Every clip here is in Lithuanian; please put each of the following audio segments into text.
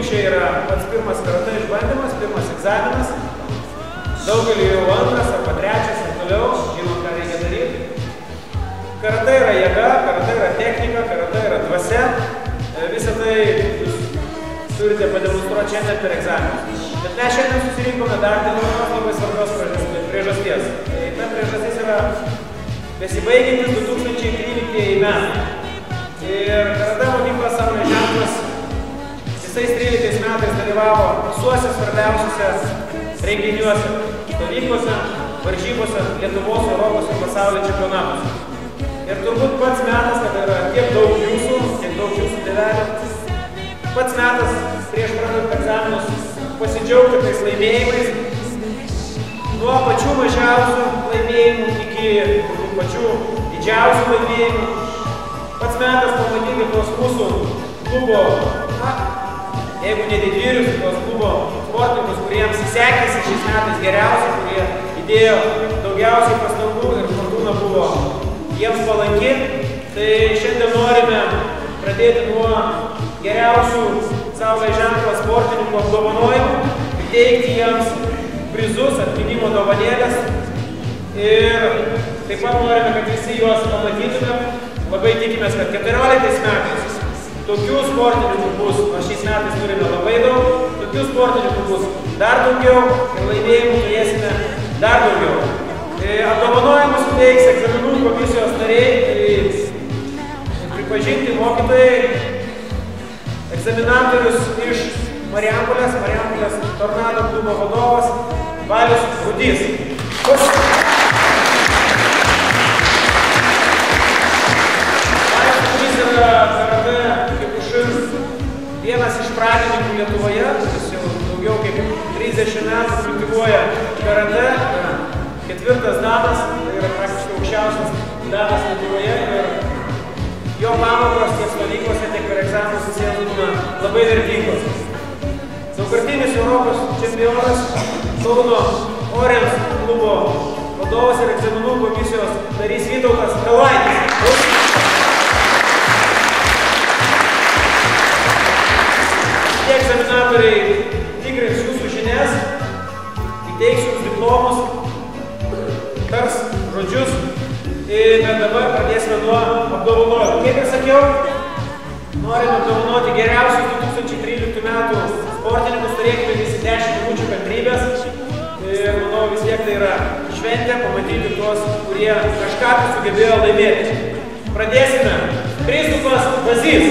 čia yra pats pirmas karatė išbandymas, pirmas egzaminas. Daugelį jau antras arba trečias ir toliau, žinom, ką reikia daryti. Karatė yra jėga, karatė yra technika, karatė yra dvasia. Visą tai jūs turite pademonstruoti šiandien per egzaminus. Bet mes šiandien susirinkome dar dėl vienos labai svarbios priežasties. Ta priežastis yra besibaigiantis 2013 metai. Ir karatė mokyklos Sąmonės ženklas visais 13 metais dalyvavo visuose svarbiausiuose renginiuose, stovyklose, varžybose, Lietuvos, Europos ir pasaulio čempionatuose. Ir turbūt pats metas, kada yra tiek daug jūsų tėvelių, pats metas prieš pradedant egzaminus pasidžiaugti tais laimėjimais, nuo pačių mažiausių laimėjimų iki pačių didžiausių laimėjimų. Pats metas pamatyti tuos mūsų klubo, jeigu ne didvyrius, tuos klubo sportininkus, kuriems sekėsi šiais metais geriausiai, kurie įdėjo daugiausiai pastangų ir fortūna buvo jiems palanki. Tai šiandien norime pradėti nuo geriausių Saulės ženklo sportininkų apdovanojimų, įteikti jiems prizus, atminimo dovanėlės ir taip pat norime, kad visi juos pamatytume. Labai tikimės, kad 14 metais tokių sportininkų bus, o šiais metais turime labai daug, tokių sportininkų bus dar daugiau ir laimėjimų turėsime dar daugiau. Apdovanojimus suteiks egzaminų komisijos nariai, pripažinti mokytojai, egzaminatorius iš Marijampolės Tornado klubo vadovas Valius Rudys. Karatė Kikušin vienas iš pradininkų Lietuvoje, kuris jau daugiau kaip 30 metų kultivuoja karatė, 4. danas, tai yra praktiškai aukščiausias danas Lietuvoje ir jo pamokos tiek stovyklose, tiek per egzaminus visiems būna labai vertingos. Daugkartinis Europos čempionas, Kauno Orems klubo vadovas ir egzaminų komisijos narys Vytautas Kalaitis. Tie egzaminatoriai tikrins jūsų žinias, įteiks jums diplomus, tars žodžius, bet dabar pradėsime nuo apdovanojimų. Kaip ir sakiau, norime apdovanoti geriausius 2013 metų sportininkus, turėkime visi 10 minučių kantrybės ir manau vis tiek tai yra šventė pamatyti tuos, kurie kažką sugebėjo laimėti. Pradėsime. Kristupas Vazys.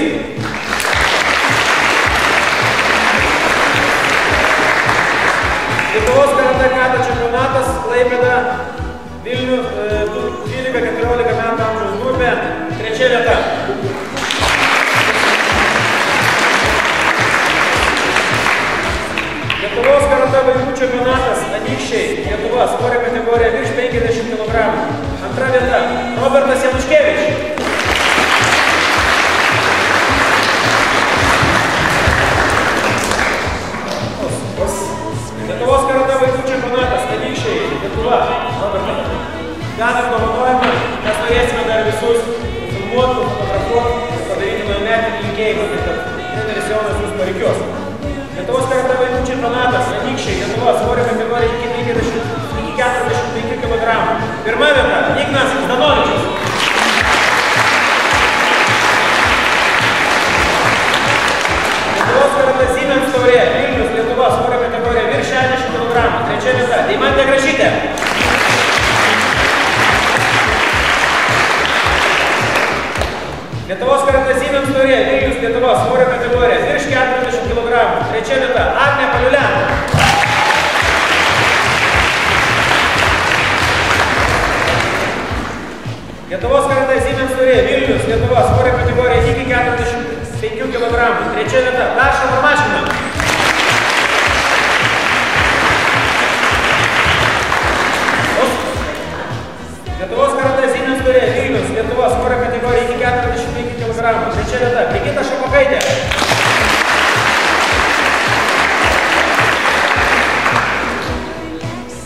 Lietuvos karatė kata čempionatas Klaipėda Vilnių 12-14 metų amžiaus grupė, 3. vieta. Lietuvos karatė vaikų čempionatas Anykščiai, Lietuva, svorio kategorija virš 50 kg, 2. vieta. Robertas Januškevičius. Lietuvos karatė vaikų čempionatas Anykščiai, Lietuva, Robertas. Gavę apdovanojimą, mes norėsime dar visus filmuotų, fotografuotų ir padaryti nuometinį linkėjimą, tai kad treneris Jonas jūs parikios. Lietuvos karatė vaikų čempionatas Anykščiai, Lietuva, svorio kategorija iki 45 kg. 1. vieta, Ignas Zdanovičius. Lietuvos karatė Siemens taurė, Vilnius, Lietuva, svorio kategorija virš 60 kg. 3. vieta, Deimantė Gražytė. Lietuvos karatė Siemens taurė, Vilnius, Lietuva, svorio kategorija virš 40 kg. 3. vieta, Agnė Paliulianė. Lietuvos karatė Siemens taurė, Vilnius, Lietuva, svorio kategorija iki 45 kg. 3. vieta, Daša Varmaškina. Lietuvos karatė Siemens taurė, Vilnius, Lietuva, svorio kategorija iki 45 kg. 3. vieta, Brigita Šapokaitė.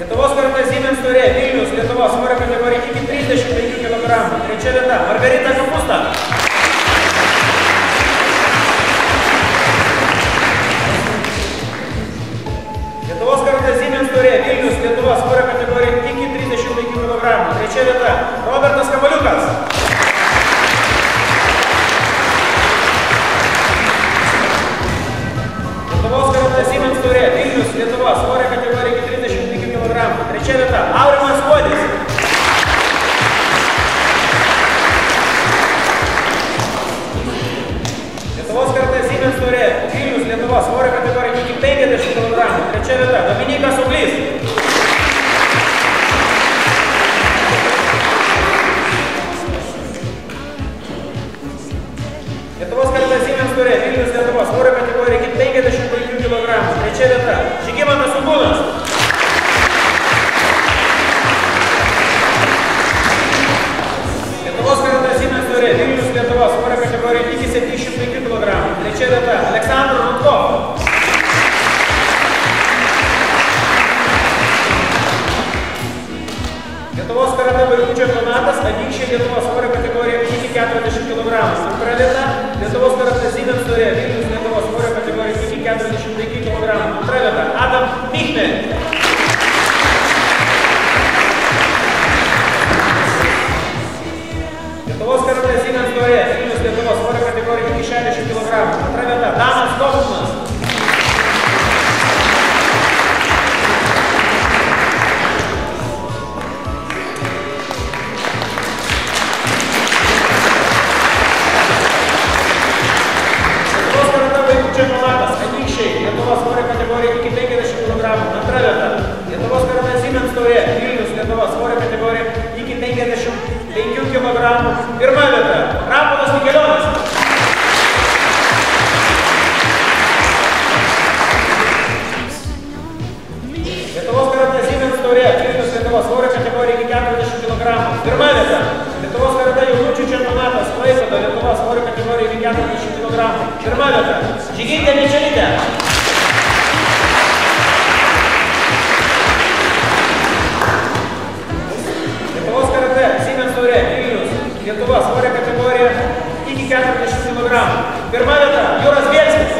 Lietuvos karatė Siemens taurė, Vilnius, Lietuva, svorio kategorija iki 35 kg. 3. vieta, Margarita Kapusta. taurė Vilnius Lietuvos svorio kategorija iki 50 kg. Trečia vieta Dominykas Uglys. Lietuvos karatė Siemens taurė Vilnius Lietuvos svorio kategorija iki 55 kg. Trečia vieta Žygimantas Sugūnas. Lietuvos karatė Siemens taurė Vilnius Lietuvos svorio kategorija iki 75 kg. Trečia vieta Aleksandras Rudko. Lietuvos karatė vaikų čempionatas Anykščiai Lietuvos svorio kategorija iki 40 kg. Antra vieta Lietuvos karatė Siemens taurė Vilnius Lietuvos svorio kategorija iki 45 kg. Antra vieta Adam Michne. Lietuvos karatė Siemens taurė Vilnius Lietuvos svorio kategorija iki 60 kg. Antra vieta Danas Kovunas. Čempionatas Anykščiai Lietuvos svorio kategorija iki 50 kg. Antra vieta Lietuvos karatė Siemens taurė Vilnius Lietuvos svorio kategorija iki 55 kg. Pirma vieta Rapolas Mikelionis. Lietuvos karatė Siemens taurė Vilnius Lietuvos svorio kategorija iki 40 kg. Pirma vieta Lietuvos karatė jaunučių čempionatas Klaipėda Lietuvos svorio kategorija iki 40 kg. Pirma vieta Žygintė Mičelytė. Lietuvos karatė Siemens taurė Vilnius Lietuvos svorio kategorija iki 40 kg. Pirma vieta Juras Bielskis.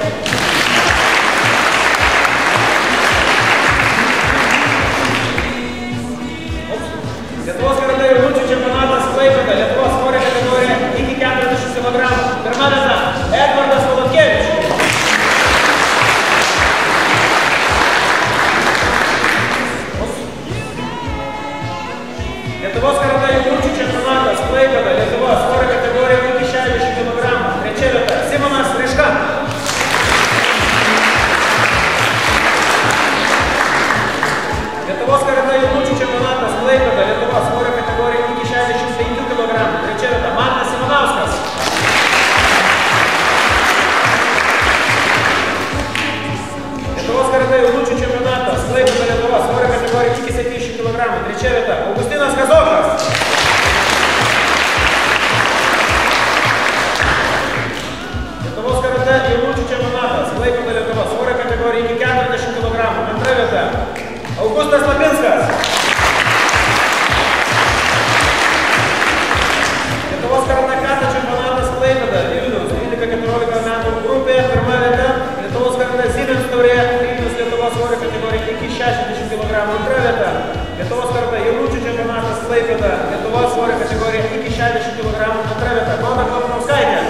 Lietuvos karatė jaunučių čempionatas Klaipėda Lietuvos svorio kategorija iki 40 kg. Pirma vieta Edvardas Volodkevičius. Lietuvos karatė jaunučių čempionatas Klaipėda Lietuvos svorio kategorija iki 60 kg. Trečia vieta Simonas Ryška. Lietuvos karatė jaunučių čempionatas Klaipėda Lietuvos svorio kategorija iki 65 kg. Trečia vieta Mantas Simonauskas. Lietuvos karatė jaunučių čempionatas Klaipėda Lietuvos svorio kategorija iki 70 kg. Trečia vieta Augustinas Kazokas. Lietuvos karatė jaunučių čempionatas Klaipėda Lietuvos svorio kategorija iki 40 kg. Antra vieta Augustas Lapinskas. Lietuvos karatė kata čempionatas Klaipėda Vilnius 12-14 metų grupė. Pirma vieta Lietuvos karatė Siemens taurė Vilnius Lietuvos svorio kategorija iki 60 kg. Antra vieta Lietuvos karatė jaunučių čempionatas Klaipėda Lietuvos svorio kategorija iki 60 kg. Antra vieta Goda Kalmanauskaitė.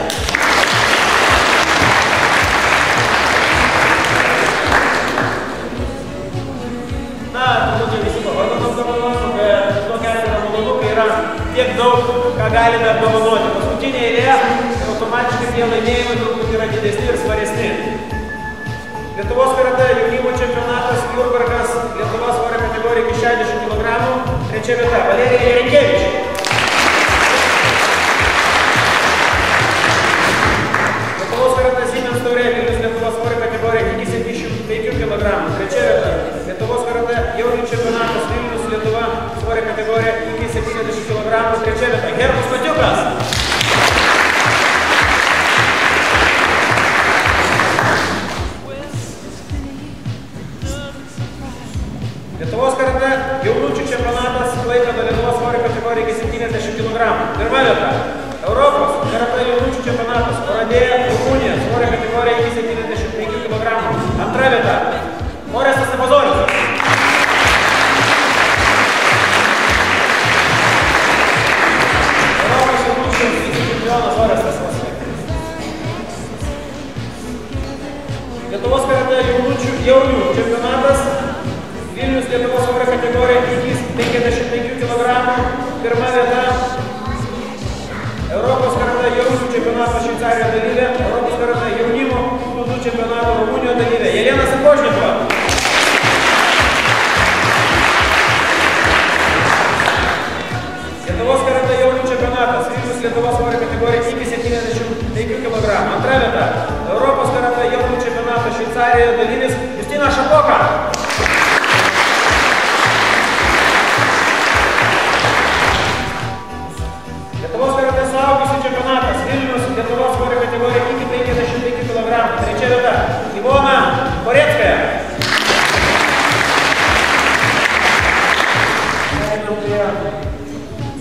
Na, turbūt visi pavardom apdovanojimų, bet tokia yra malonu, kai yra tiek daug, ką galime apdovanoti. Paskutinė eilė ir automatiškai tie laimėjimai turbūt yra didesni ir svaresni. Lietuvos karatė jaunimo čempionatas Jurbarkas Lietuvos svorio kategorija iki 60 kg. Trečia vieta Valerija Jarenkevič. Lietuvos karatė Siemens taurė Vilnius Lietuvos svorio kategorija iki 75 kg. Trečia vieta Lietuvos karatė jaunių čempionatas Vilnius Lietuva svorio kategorija iki 70 kg. Trečia vieta Herkus Matiukas. Lietuvos karatė jaunučių čempionatas Klaipėda Lietuvos svorio kategorija iki 70 kg. Pirma vieta Europos karatė jaunučių čempionatas Oradėja Rumunija svorio kategorija iki 75 kg. Antra vieta Orestas Abazoris. Europos jaunučių čempionas Orestas Abazoris. Lietuvos karatė jaunių čempionatas Vilnius Lietuvos svorio kategorija iki 55 kg. Pirma vieta Europos karatė jaunių čempionato Šveicarijoje dalyvė Europos karatė jaunimo 105 kg. Antra vieta. Europos karatė jaunų čempionato Šveicarijoje dalyvis Justinas Šapoka. Lietuvos karatė suaugusių čempionatas Vilnius Lietuvos svorio kategorija iki 55 kg. Trečia vieta. Ivona Koreckaja.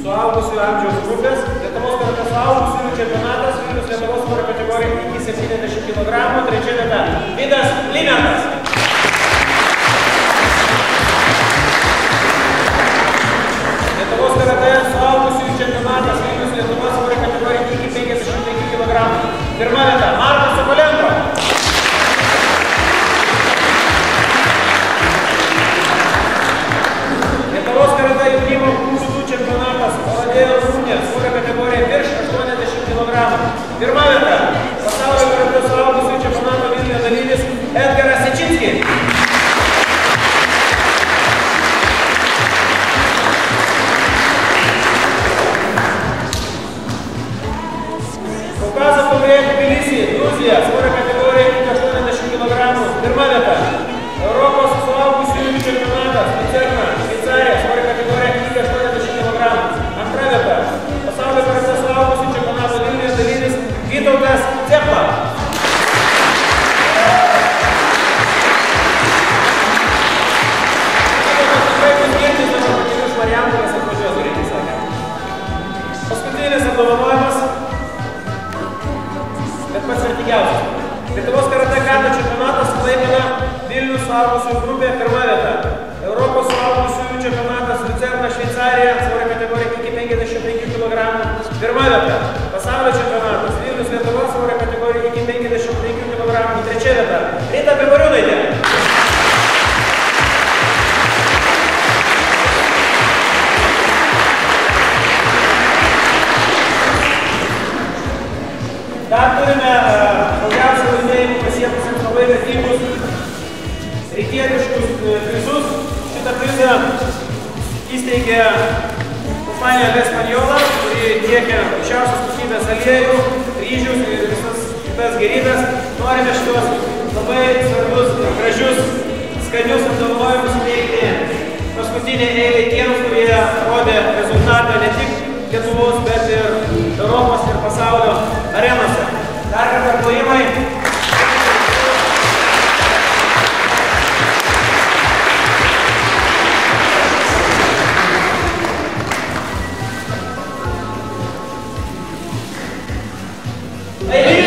Suaugusių amžiaus grupės Lietuvos karatė suaugusių čempionatas Vilnius Lietuvos svorio kategorija iki 70 kg. Trečia vieta. Vidas Limentas. Lietuvos karatė suaugusių čempionatas Vilnius Lietuvos svorio kategorija iki 55 kg. Pirma vieta. Martas Sokolenko. Lietuvos karatė jaunimo gūžų čempionatas Oradėjos Rūnės svorio kategorija virš 80 kg. Pirma vieta. Pasaulio karatė suaugusių čempionato Vilniuje dalyvis Edgaras Sečinskis. Kaukazo taurė Tbilisi, Gruzija, svorio kategorija iki 80 kg. Pirma vieta. Europos suaugusiųjų čempionatas Lucerna, Šveicarija, svorio kategorija iki 80 kg. Antra vieta. Pasaulio karatė suaugusiųjų čempionato Vilniuje dalyvis Vytautas Cepla. Paskutinis apdovanojimas, bet pats vertingiausias. Lietuvos karatė kata čempionatas Klaipėda Vilnius suaugusiųjų grupė pirma vieta. Europos suaugusiųjų čempionatas Lucerna, Šveicarija, svorio kategorija iki 55 kg. Pirma vieta. Pasaulio čempionatas Vilnius Lietuvos svorio kategorija iki 55 kg. Trečia vieta. Rita Pivoriūnaitė. Dar turime daugiausiai laimėjimų pasiekusiems labai vertingus rytietiškus prizus. Šitą prizą įsteigė kompanija Vespanjola, kuri tiekia aukščiausios kokybės aliejų, ryžius ir visas kitas gerybės. Norime šitos labai svarbius, gražius, skanius apdovanojimus įteikti paskutinį eilę tiems, kurie rodė rezultatą ne tik Lietuvos, bet ir Europos ir pasaulio arenose. Dar kartą plojimai. Hey!